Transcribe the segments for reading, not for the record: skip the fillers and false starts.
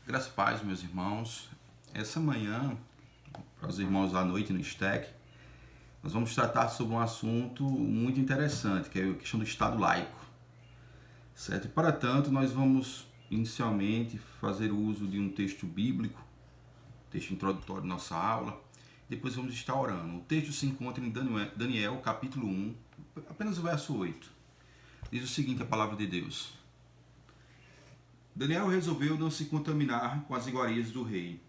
Graças a paz, meus irmãos. Essa manhã, para os irmãos à noite no STEC, nós vamos tratar sobre um assunto muito interessante, que é a questão do Estado laico. Certo? E para tanto, nós vamos inicialmente fazer uso de um texto bíblico, texto introdutório da nossa aula, depois vamos estar orando. O texto se encontra em Daniel, capítulo 1, apenas o verso 8. Diz o seguinte, a palavra de Deus. Daniel resolveu não se contaminar com as iguarias do rei,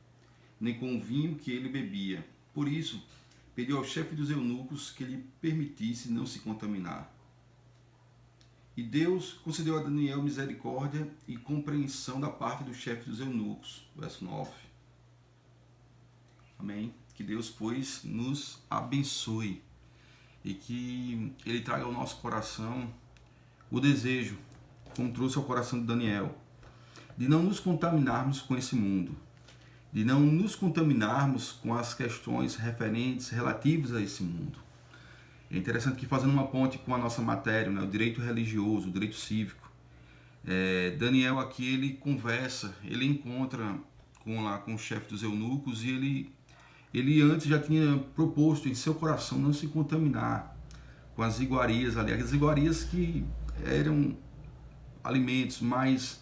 nem com o vinho que ele bebia. Por isso, pediu ao chefe dos eunucos que lhe permitisse não se contaminar. E Deus concedeu a Daniel misericórdia e compreensão da parte do chefe dos eunucos. Verso 9. Amém? Que Deus, pois, nos abençoe e que Ele traga ao nosso coração o desejo, como trouxe ao coração de Daniel, de não nos contaminarmos com esse mundo, de não nos contaminarmos com as questões referentes, relativas a esse mundo. É interessante que, fazendo uma ponte com a nossa matéria, né, o direito religioso, o direito cívico, Daniel aqui ele conversa, ele encontra com o chefe dos eunucos e ele antes já tinha proposto em seu coração não se contaminar com as iguarias, aliás, as iguarias que eram alimentos, mas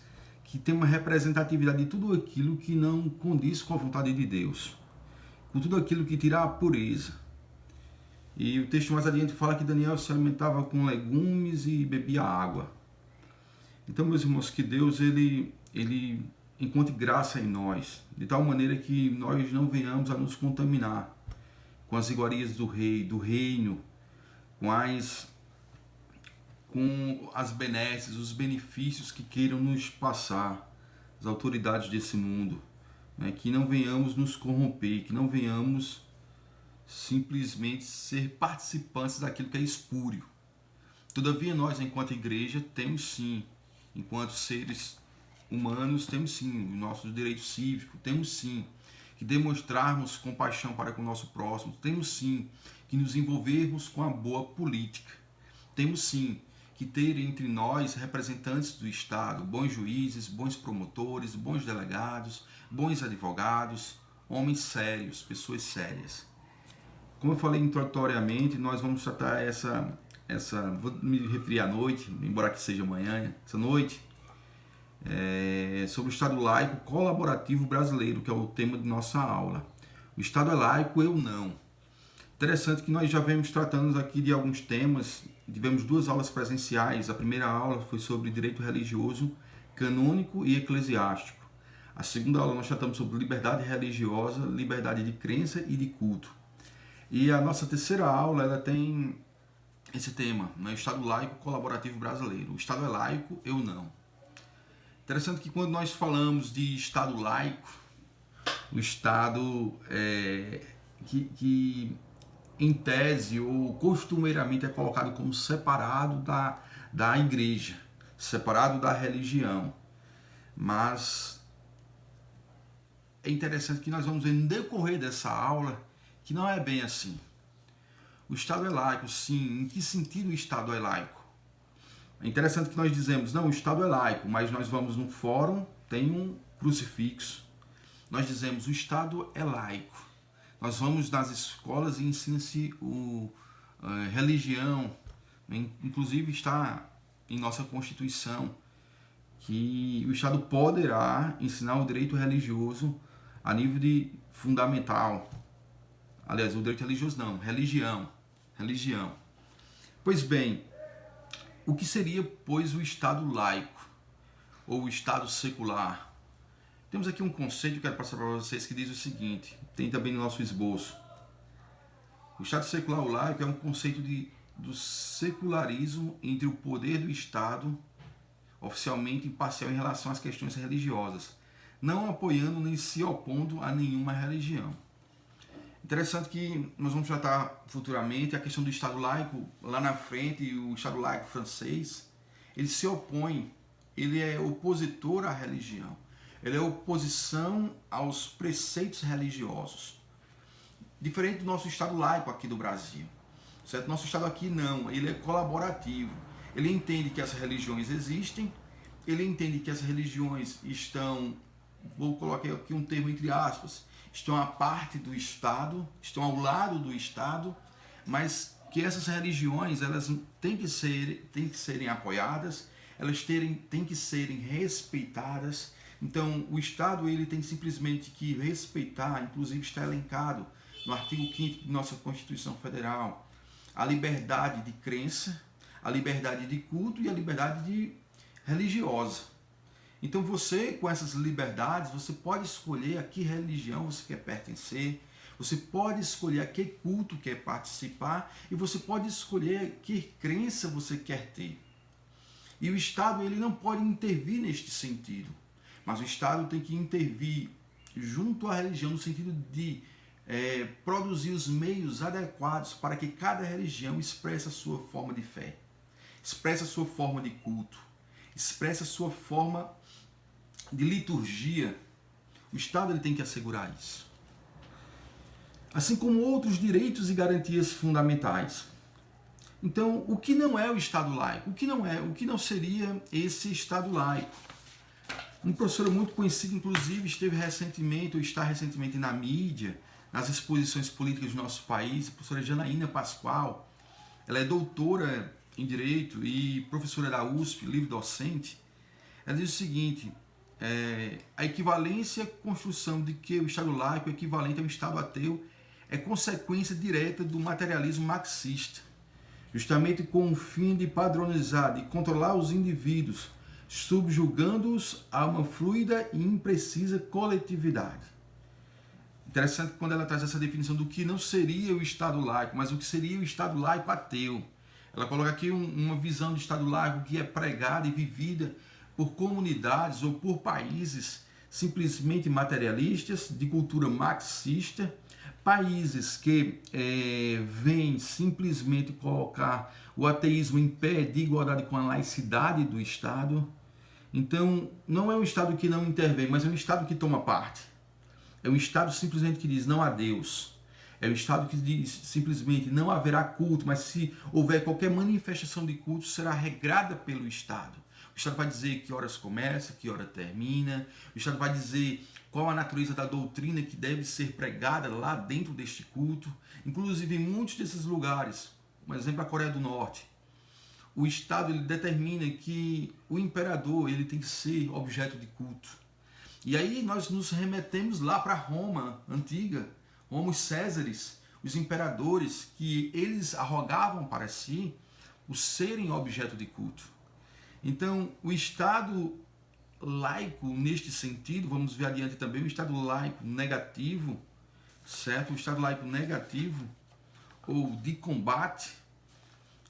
que tem uma representatividade de tudo aquilo que não condiz com a vontade de Deus, com tudo aquilo que tira a pureza. E o texto mais adiante fala que Daniel se alimentava com legumes e bebia água. Então, meus irmãos, que Deus ele encontre graça em nós, de tal maneira que nós não venhamos a nos contaminar com as iguarias do rei, do reino, com as benesses, os benefícios que queiram nos passar, as autoridades desse mundo, né? Que não venhamos nos corromper, que não venhamos simplesmente ser participantes daquilo que é espúrio. Todavia nós, enquanto igreja, temos sim, enquanto seres humanos, temos sim o nosso direito cívico, temos sim que demonstrarmos compaixão para com o nosso próximo, temos sim que nos envolvermos com a boa política, temos sim que ter entre nós representantes do Estado, bons juízes, bons promotores, bons delegados, bons advogados, homens sérios, pessoas sérias. Como eu falei introdutoriamente, nós vamos tratar vou me referir à noite, embora que seja amanhã, essa noite, sobre o Estado laico colaborativo brasileiro, que é o tema de nossa aula. O Estado é laico, eu não. Interessante que nós já vemos tratando aqui de alguns temas, tivemos 2 aulas presenciais. A primeira aula foi sobre direito religioso, canônico e eclesiástico. A segunda aula nós tratamos sobre liberdade religiosa, liberdade de crença e de culto. E a nossa terceira aula ela tem esse tema, né? O Estado laico colaborativo brasileiro. O Estado é laico, eu não. Interessante que quando nós falamos de Estado laico, o Estado que em tese ou costumeiramente é colocado como separado da igreja, separado da religião. Mas é interessante que nós vamos ver no decorrer dessa aula que não é bem assim. O Estado é laico, sim. Em que sentido o Estado é laico? É interessante que nós dizemos, não, o Estado é laico, mas nós vamos num fórum, tem um crucifixo. Nós dizemos, o Estado é laico. Nós vamos nas escolas e ensina-se religião. Inclusive está em nossa Constituição que o Estado poderá ensinar o direito religioso a nível de fundamental. Aliás, o direito religioso não, religião. Pois bem, o que seria, pois, o Estado laico ou o Estado secular? Temos aqui um conceito que eu quero passar para vocês que diz o seguinte, tem também no nosso esboço. O Estado secular ou laico é um conceito do secularismo entre o poder do Estado, oficialmente imparcial em relação às questões religiosas, não apoiando nem se opondo a nenhuma religião. Interessante que nós vamos tratar futuramente a questão do Estado laico, lá na frente, o Estado laico francês, ele se opõe, ele é opositor à religião. Ele é oposição aos preceitos religiosos. Diferente do nosso Estado laico aqui do Brasil. Certo? Nosso Estado aqui não, ele é colaborativo. Ele entende que as religiões existem, ele entende que as religiões estão vou colocar aqui um termo entre aspas, estão à parte do Estado, estão ao lado do Estado, mas que essas religiões elas têm que serem apoiadas, elas têm que serem respeitadas. Então o Estado ele tem simplesmente que respeitar, inclusive está elencado no artigo 5º de nossa Constituição Federal, a liberdade de crença, a liberdade de culto e a liberdade religiosa. Então você, com essas liberdades, você pode escolher a que religião você quer pertencer, você pode escolher a que culto quer participar e você pode escolher que crença você quer ter. E o Estado ele não pode intervir neste sentido, mas o Estado tem que intervir junto à religião no sentido de produzir os meios adequados para que cada religião expresse a sua forma de fé, expresse a sua forma de culto, expresse a sua forma de liturgia. O Estado ele tem que assegurar isso. Assim como outros direitos e garantias fundamentais. Então, o que não é o Estado laico? O que não seria esse Estado laico? Um professor muito conhecido, inclusive, esteve recentemente, ou está recentemente na mídia, nas exposições políticas do nosso país, a professora Janaína Pascoal. Ela é doutora em Direito e professora da USP, livre docente. Ela diz o seguinte: a equivalência à construção de que o Estado laico é equivalente ao Estado ateu é consequência direta do materialismo marxista, justamente com o fim de padronizar, de controlar os indivíduos, subjugando-os a uma fluida e imprecisa coletividade. Interessante quando ela traz essa definição do que não seria o Estado laico, mas o que seria o Estado laico ateu. Ela coloca aqui uma visão de Estado laico que é pregada e vivida por comunidades ou por países simplesmente materialistas, de cultura marxista, países que vêm simplesmente colocar o ateísmo em pé de igualdade com a laicidade do Estado. Então, não é um Estado que não intervém, mas é um Estado que toma parte. É um Estado simplesmente que diz não a Deus. É um Estado que diz simplesmente não haverá culto, mas se houver qualquer manifestação de culto, será regrada pelo Estado. O Estado vai dizer que horas começa, que hora termina. O Estado vai dizer qual a natureza da doutrina que deve ser pregada lá dentro deste culto. Inclusive, em muitos desses lugares, por exemplo, a Coreia do Norte, o Estado ele determina que o imperador ele tem que ser objeto de culto. E aí nós nos remetemos lá para Roma antiga, Roma, os Césares, os imperadores, que eles arrogavam para si o serem objeto de culto. Então, o Estado laico, neste sentido, vamos ver adiante também, o Estado laico negativo, certo? O Estado laico negativo, ou de combate,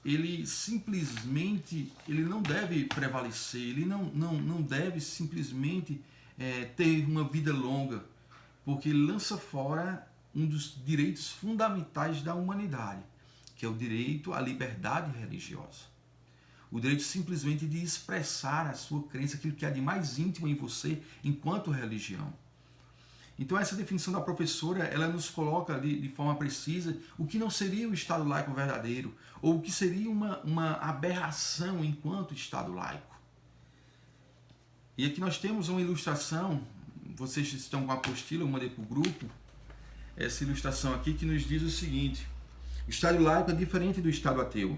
ele simplesmente ele não deve prevalecer, ele não deve simplesmente ter uma vida longa, porque ele lança fora um dos direitos fundamentais da humanidade, que é o direito à liberdade religiosa. O direito simplesmente de expressar a sua crença, aquilo que há de mais íntimo em você enquanto religião. Então essa definição da professora, ela nos coloca de forma precisa o que não seria o Estado laico verdadeiro, ou o que seria uma aberração enquanto Estado laico. E aqui nós temos uma ilustração, vocês estão com a apostila, eu mandei para o grupo, essa ilustração aqui que nos diz o seguinte: o Estado laico é diferente do Estado ateu.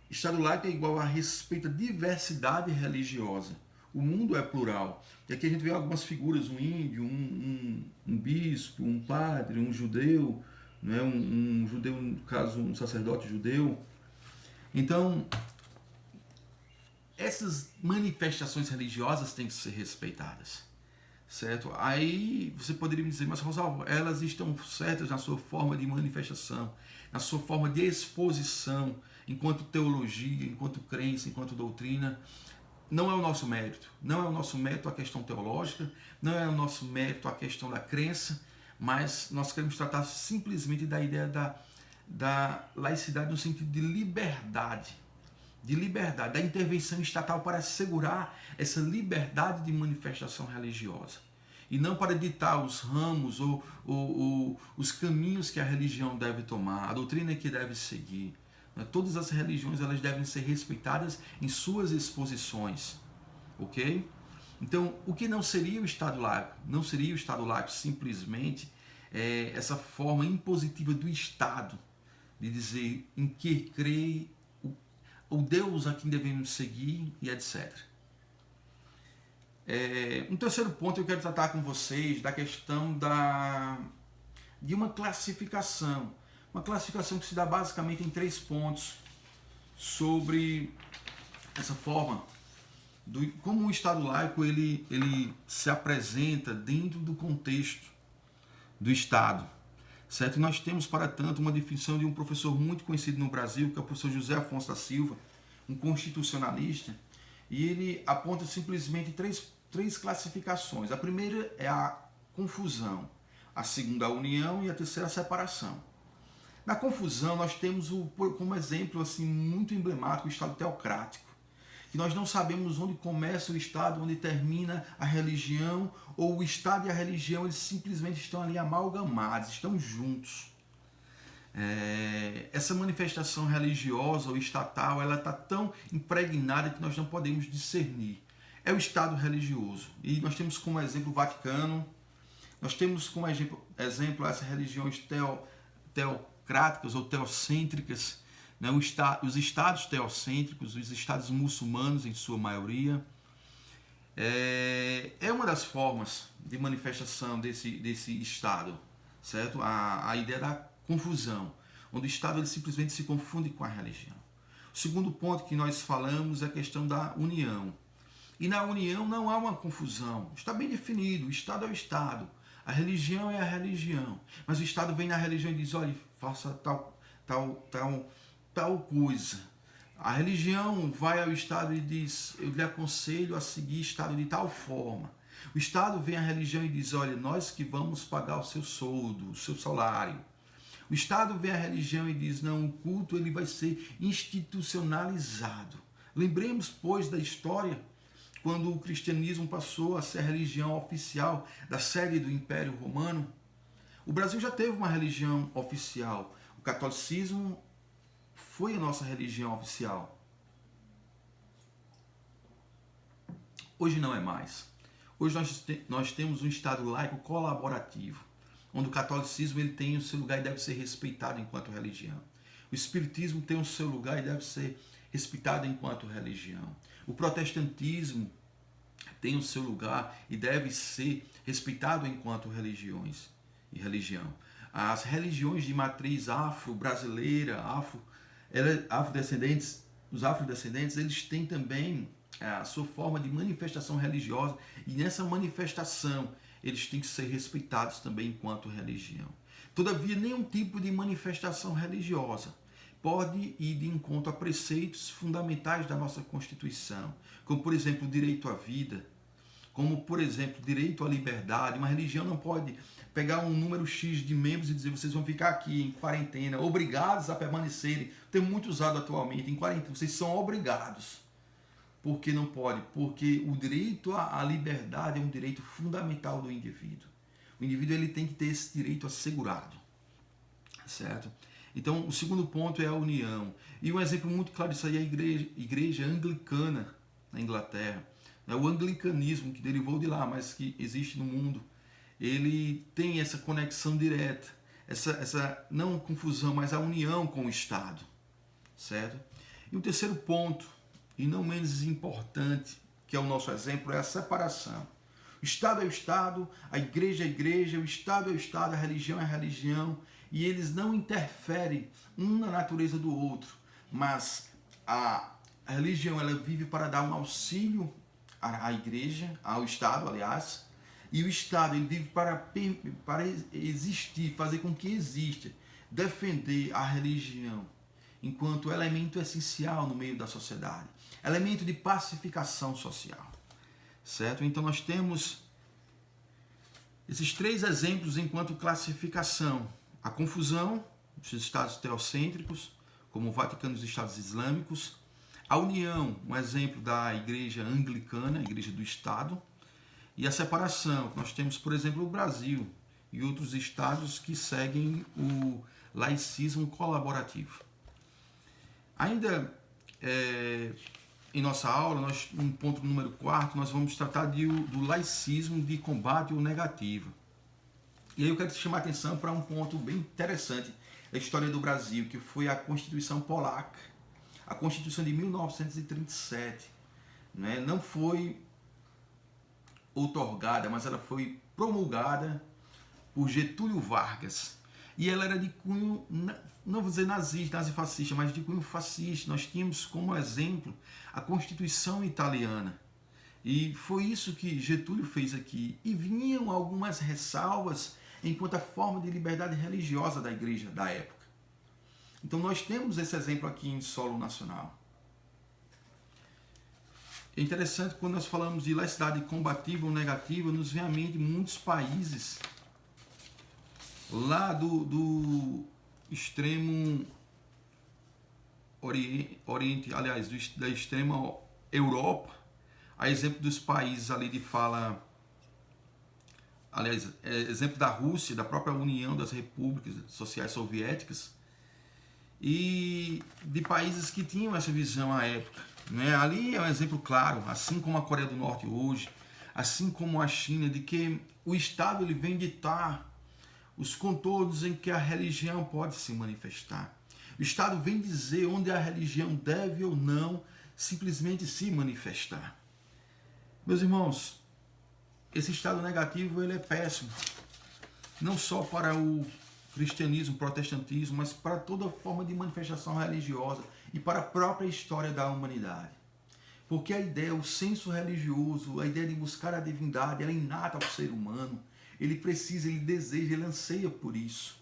O Estado laico é igual a respeito à diversidade religiosa. O mundo é plural. E aqui a gente vê algumas figuras, um índio, um bispo, um padre, um judeu, né? um judeu, no caso, um sacerdote judeu. Então, essas manifestações religiosas têm que ser respeitadas, certo? Aí você poderia me dizer, mas Rosalvo, elas estão certas na sua forma de manifestação, na sua forma de exposição, enquanto teologia, enquanto crença, enquanto doutrina. Não é o nosso mérito. Não é o nosso mérito a questão teológica, não é o nosso mérito a questão da crença, mas nós queremos tratar simplesmente da ideia da laicidade no sentido de liberdade, da intervenção estatal para assegurar essa liberdade de manifestação religiosa. E não para ditar os ramos ou os caminhos que a religião deve tomar, a doutrina que deve seguir. Todas as religiões elas devem ser respeitadas em suas exposições, ok? Então, o que não seria o Estado laico? Não seria o Estado laico simplesmente essa forma impositiva do Estado de dizer em que crê, o Deus a quem devemos seguir e etc. Um terceiro ponto eu quero tratar com vocês da questão de uma classificação. Uma classificação que se dá basicamente em 3 pontos sobre essa forma, como o Estado laico ele se apresenta dentro do contexto do Estado. Certo? E nós temos, para tanto, uma definição de um professor muito conhecido no Brasil, que é o professor José Afonso da Silva, um constitucionalista, e ele aponta simplesmente três classificações. A primeira é a confusão, a segunda a união e a terceira a separação. Na confusão, nós temos como exemplo assim, muito emblemático o Estado teocrático, que nós não sabemos onde começa o Estado, onde termina a religião, ou o Estado e a religião eles simplesmente estão ali amalgamados, estão juntos. Essa manifestação religiosa ou estatal, ela está tão impregnada que nós não podemos discernir. É o Estado religioso. E nós temos como exemplo o Vaticano, nós temos como exemplo essas religiões teocráticas ou teocêntricas, né? Os estados teocêntricos, os estados muçulmanos em sua maioria. É uma das formas de manifestação desse Estado, certo? A ideia da confusão, onde o Estado ele simplesmente se confunde com a religião. O segundo ponto que nós falamos é a questão da união. E na união não há uma confusão, está bem definido, o Estado é o Estado, a religião é a religião, mas o Estado vem na religião e diz, olha, faça tal coisa. A religião vai ao Estado e diz, eu lhe aconselho a seguir Estado de tal forma. O Estado vem à religião e diz, olha, nós que vamos pagar o seu soldo, o seu salário. O Estado vem à religião e diz, não, o culto ele vai ser institucionalizado. Lembremos, pois, da história, quando o cristianismo passou a ser a religião oficial da sede do Império Romano. O Brasil já teve uma religião oficial. O catolicismo foi a nossa religião oficial. Hoje não é mais. Hoje nós temos um Estado laico colaborativo, onde o catolicismo ele tem o seu lugar e deve ser respeitado enquanto religião. O espiritismo tem o seu lugar e deve ser respeitado enquanto religião. O protestantismo tem o seu lugar e deve ser respeitado enquanto religiões e religião. As religiões de matriz afro-brasileira, afrodescendentes, os afrodescendentes, eles têm também a sua forma de manifestação religiosa e nessa manifestação eles têm que ser respeitados também enquanto religião. Todavia, nenhum tipo de manifestação religiosa pode ir de encontro a preceitos fundamentais da nossa Constituição, como, por exemplo, o direito à vida, como, por exemplo, o direito à liberdade. Uma religião não pode pegar um número X de membros e dizer vocês vão ficar aqui em quarentena, obrigados a permanecerem. Tem muito usado atualmente, em quarentena, vocês são obrigados. Por que não pode? Porque o direito à liberdade é um direito fundamental do indivíduo. O indivíduo ele tem que ter esse direito assegurado, certo? Então, o segundo ponto é a união. E um exemplo muito claro disso aí é a igreja anglicana na Inglaterra. O anglicanismo, que derivou de lá, mas que existe no mundo, ele tem essa conexão direta, essa não confusão, mas a união com o Estado, certo? E o terceiro ponto, e não menos importante, que é o nosso exemplo, é a separação. O Estado é o Estado, a igreja é a igreja, o Estado é o Estado, a religião é a religião, e eles não interferem um na natureza do outro, mas a religião ela vive para dar um auxílio à igreja, ao Estado, aliás, e o Estado ele vive para existir, fazer com que exista, defender a religião enquanto elemento essencial no meio da sociedade, elemento de pacificação social, certo? Então nós temos esses 3 exemplos enquanto classificação: a confusão, os estados teocêntricos, como o Vaticano e os estados islâmicos; a união, um exemplo da igreja anglicana, a igreja do Estado; e a separação, nós temos, por exemplo, o Brasil e outros estados que seguem o laicismo colaborativo. Ainda em nossa aula, no ponto número 4, nós vamos tratar do laicismo de combate ao negativo. E aí eu quero te chamar a atenção para um ponto bem interessante da história do Brasil, que foi a Constituição Polaca, a Constituição de 1937. Né? Não foi outorgada, mas ela foi promulgada por Getúlio Vargas. E ela era de cunho, não vou dizer nazista, nazifascista, mas de cunho fascista. Nós tínhamos como exemplo a Constituição italiana. E foi isso que Getúlio fez aqui. E vinham algumas ressalvas enquanto a forma de liberdade religiosa da igreja da época. Então nós temos esse exemplo aqui em solo nacional. É interessante quando nós falamos de laicidade combativa ou negativa, nos vem à mente muitos países lá do extremo oriente, aliás, da extrema Europa, a exemplo dos países ali de fala, aliás, exemplo da Rússia, da própria União das Repúblicas Sociais Soviéticas, e de países que tinham essa visão à época. Né? Ali é um exemplo claro, assim como a Coreia do Norte hoje, assim como a China, de que o Estado ele vem ditar os contornos em que a religião pode se manifestar. O Estado vem dizer onde a religião deve ou não simplesmente se manifestar. Meus irmãos, esse estado negativo ele é péssimo, não só para o cristianismo, o protestantismo, mas para toda forma de manifestação religiosa e para a própria história da humanidade. Porque a ideia, o senso religioso, a ideia de buscar a divindade, ela é inata ao ser humano. Ele precisa, ele deseja, ele anseia por isso.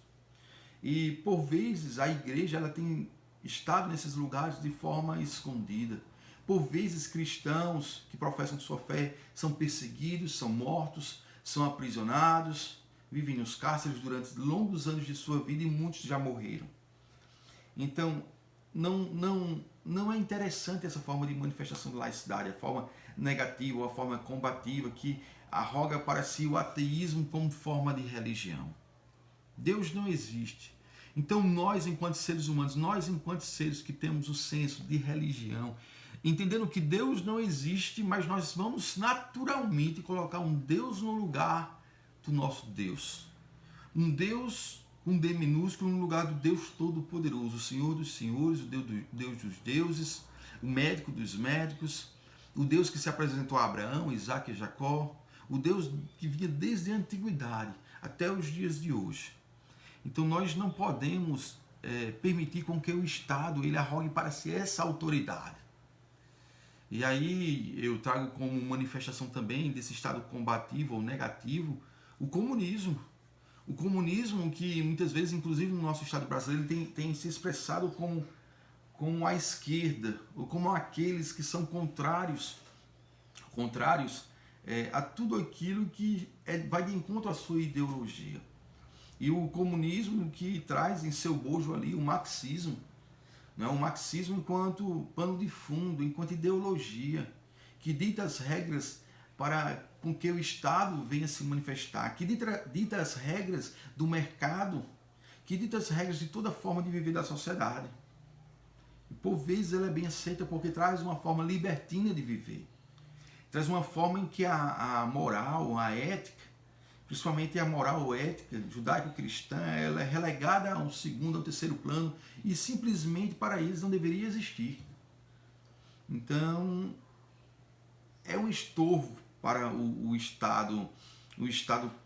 E por vezes a igreja ela tem estado nesses lugares de forma escondida. Por vezes cristãos que professam sua fé são perseguidos, são mortos, são aprisionados, vivem nos cárceres durante longos anos de sua vida e muitos já morreram. Então, não é interessante essa forma de manifestação de laicidade, a forma negativa, a forma combativa que arroga para si o ateísmo como forma de religião. Deus não existe. Então nós, enquanto seres humanos, nós, enquanto seres que temos o senso de religião, entendendo que Deus não existe, mas nós vamos naturalmente colocar um Deus no lugar do nosso Deus. Um Deus com D minúsculo no lugar do Deus Todo-Poderoso, o Senhor dos Senhores, o Deus dos deuses, o médico dos médicos, o Deus que se apresentou a Abraão, Isaac e Jacó, o Deus que vinha desde a antiguidade até os dias de hoje. Então nós não podemos permitir com que o Estado ele arrogue para si essa autoridade. E aí eu trago como manifestação também desse estado combativo ou negativo o comunismo. O comunismo que muitas vezes, inclusive no nosso Estado brasileiro, tem se expressado como a esquerda, ou como aqueles que são contrários a tudo aquilo que vai de encontro à sua ideologia. E o comunismo que traz em seu bojo ali o marxismo, né? O marxismo enquanto pano de fundo, enquanto ideologia, que dita as regras para com que o Estado venha se manifestar, que dita as regras do mercado, que dita as regras de toda forma de viver da sociedade. E por vezes ela é bem aceita porque traz uma forma libertina de viver. Traz uma forma em que a moral, a ética, principalmente a moral ou ética judaico-cristã, ela é relegada ao segundo, ao terceiro plano e simplesmente para eles não deveria existir. Então, é um estorvo para o Estado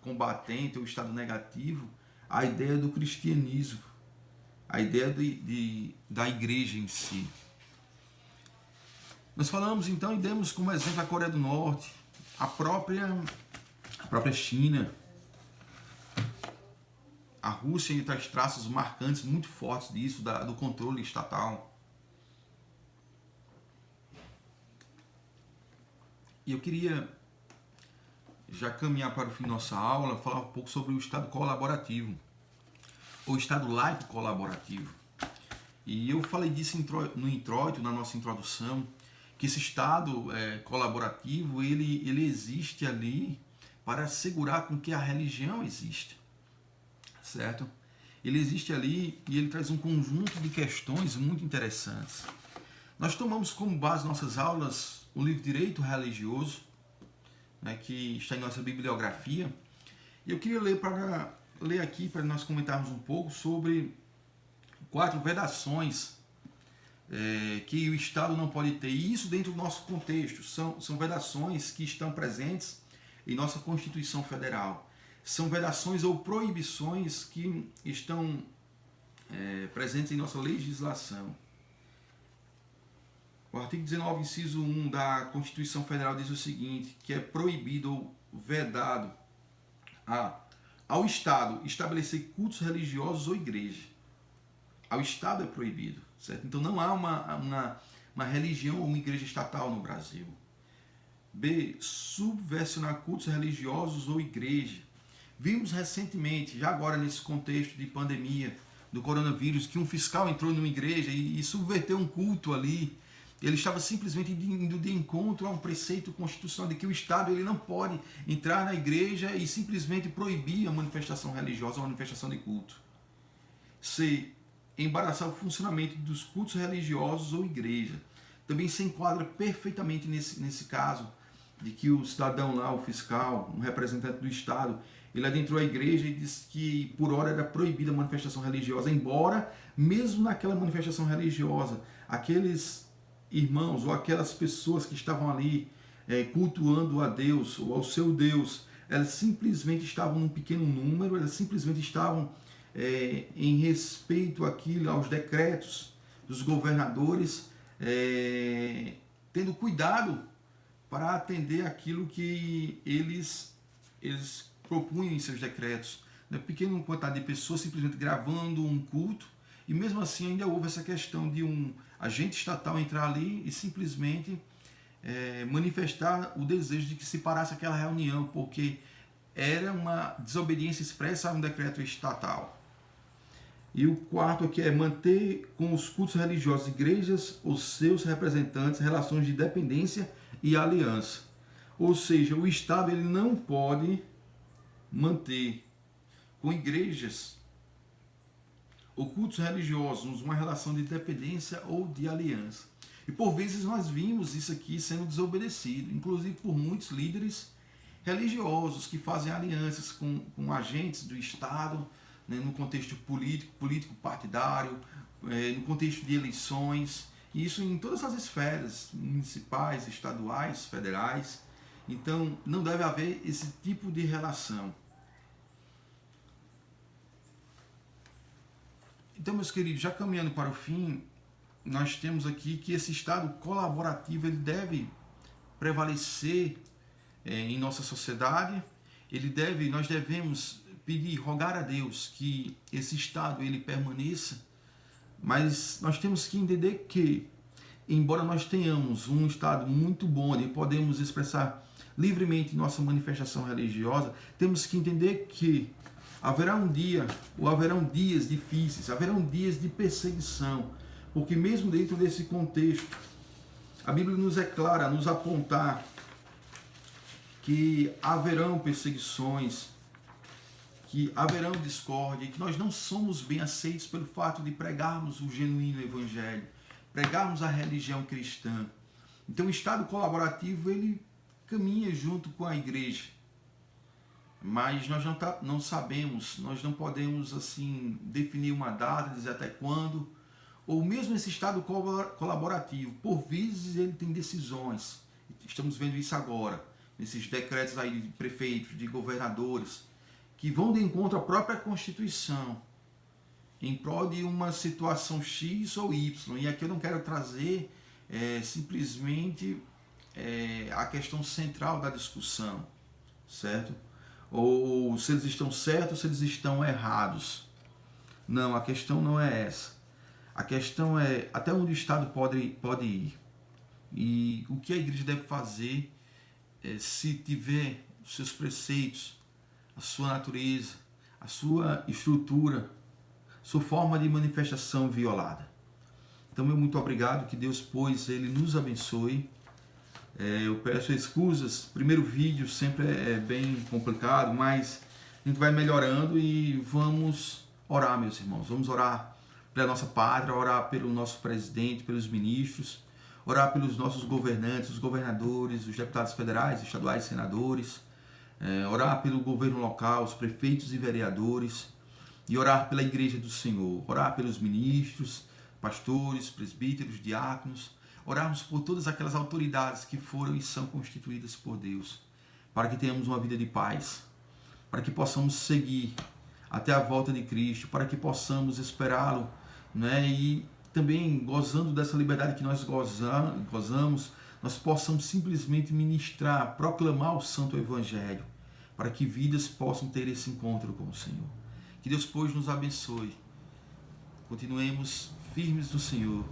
combatente, o Estado negativo, a ideia do cristianismo, a ideia da igreja em si. Nós falamos então e demos como exemplo a Coreia do Norte, a própria China, a Rússia, entre as traços marcantes muito fortes disso, do controle estatal. E eu queria já caminhar para o fim da nossa aula, falar um pouco sobre o Estado colaborativo, ou Estado laico colaborativo. E eu falei disso no introito, na nossa introdução, que esse Estado colaborativo, ele existe ali para assegurar com que a religião exista, certo? Ele existe ali e ele traz um conjunto de questões muito interessantes. Nós tomamos como base nossas aulas o livro Direito Religioso, né, que está em nossa bibliografia. E eu queria ler aqui para nós comentarmos um pouco sobre 4 vedações que o Estado não pode ter. E isso dentro do nosso contexto. São vedações que estão presentes em nossa Constituição Federal. São vedações ou proibições que estão presentes em nossa legislação. O artigo 19, inciso 1 da Constituição Federal diz o seguinte, que é proibido ou vedado ao Estado estabelecer cultos religiosos ou igreja. Ao Estado é proibido, certo? Então não há uma religião ou uma igreja estatal no Brasil. B. Subversionar cultos religiosos ou igreja. Vimos recentemente, já agora nesse contexto de pandemia do coronavírus, que um fiscal entrou numa igreja e subverteu um culto ali. Ele estava simplesmente indo de encontro a um preceito constitucional de que o Estado ele não pode entrar na igreja e simplesmente proibir a manifestação religiosa ou a manifestação de culto. C. Embaraçar o funcionamento dos cultos religiosos ou igreja. Também se enquadra perfeitamente nesse caso de que o cidadão lá, o fiscal, um representante do Estado, ele adentrou a igreja e disse que por hora era proibida a manifestação religiosa, embora mesmo naquela manifestação religiosa, aqueles irmãos ou aquelas pessoas que estavam ali cultuando a Deus ou ao seu Deus, elas simplesmente estavam num pequeno número, elas simplesmente estavam em respeito àquilo, aos decretos dos governadores, tendo cuidado para atender aquilo que eles propunham em seus decretos. Uma pequena quantidade de pessoas simplesmente gravando um culto, e mesmo assim ainda houve essa questão de um agente estatal entrar ali e simplesmente manifestar o desejo de que se parasse aquela reunião, porque era uma desobediência expressa a um decreto estatal. E o quarto aqui é manter com os cultos religiosos, igrejas, os seus representantes, relações de dependência e aliança. Ou seja, o Estado ele não pode manter com igrejas ou cultos religiosos uma relação de dependência ou de aliança. E por vezes nós vimos isso aqui sendo desobedecido, inclusive por muitos líderes religiosos que fazem alianças com agentes do Estado, né, no contexto político partidário, no contexto de eleições, e isso em todas as esferas, municipais, estaduais, federais. Então não deve haver esse tipo de relação. Então, meus queridos, já caminhando para o fim, nós temos aqui que esse estado colaborativo ele deve prevalecer em nossa sociedade. Nós devemos pedir, rogar a Deus que esse estado ele permaneça, mas nós temos que entender que, embora nós tenhamos um estado muito bom, onde podemos expressar livremente nossa manifestação religiosa, temos que entender que haverá um dia, ou haverão dias difíceis, haverão dias de perseguição, porque mesmo dentro desse contexto, a Bíblia nos é clara, nos apontar que haverão perseguições, que haverão discórdia, e que nós não somos bem aceitos pelo fato de pregarmos o genuíno evangelho, pregarmos a religião cristã. Então o estado colaborativo ele caminha junto com a igreja. Mas nós não sabemos, nós não podemos assim definir uma data, dizer até quando, ou mesmo esse estado colaborativo, por vezes ele tem decisões, estamos vendo isso agora, nesses decretos aí de prefeitos, de governadores, que vão de encontro à própria Constituição, em prol de uma situação X ou Y, e aqui eu não quero trazer simplesmente a questão central da discussão, certo? Ou se eles estão certos, se eles estão errados. Não, a questão não é essa. A questão é até onde o Estado pode ir. E o que a igreja deve fazer se tiver os seus preceitos, a sua natureza, a sua estrutura, sua forma de manifestação violada. Então, meu muito obrigado, que Deus, pois, Ele nos abençoe. Eu peço escusas, primeiro vídeo sempre é bem complicado, mas a gente vai melhorando e vamos orar, meus irmãos. Vamos orar pela nossa pátria, orar pelo nosso presidente, pelos ministros, orar pelos nossos governantes, os governadores, os deputados federais, estaduais, senadores, orar pelo governo local, os prefeitos e vereadores, e orar pela igreja do Senhor, orar pelos ministros, pastores, presbíteros, diáconos, orarmos por todas aquelas autoridades que foram e são constituídas por Deus, para que tenhamos uma vida de paz, para que possamos seguir até a volta de Cristo, para que possamos esperá-lo, né? E também, gozando dessa liberdade que nós gozamos, nós possamos simplesmente ministrar, proclamar o Santo Evangelho, para que vidas possam ter esse encontro com o Senhor. Que Deus, pois, nos abençoe. Continuemos firmes no Senhor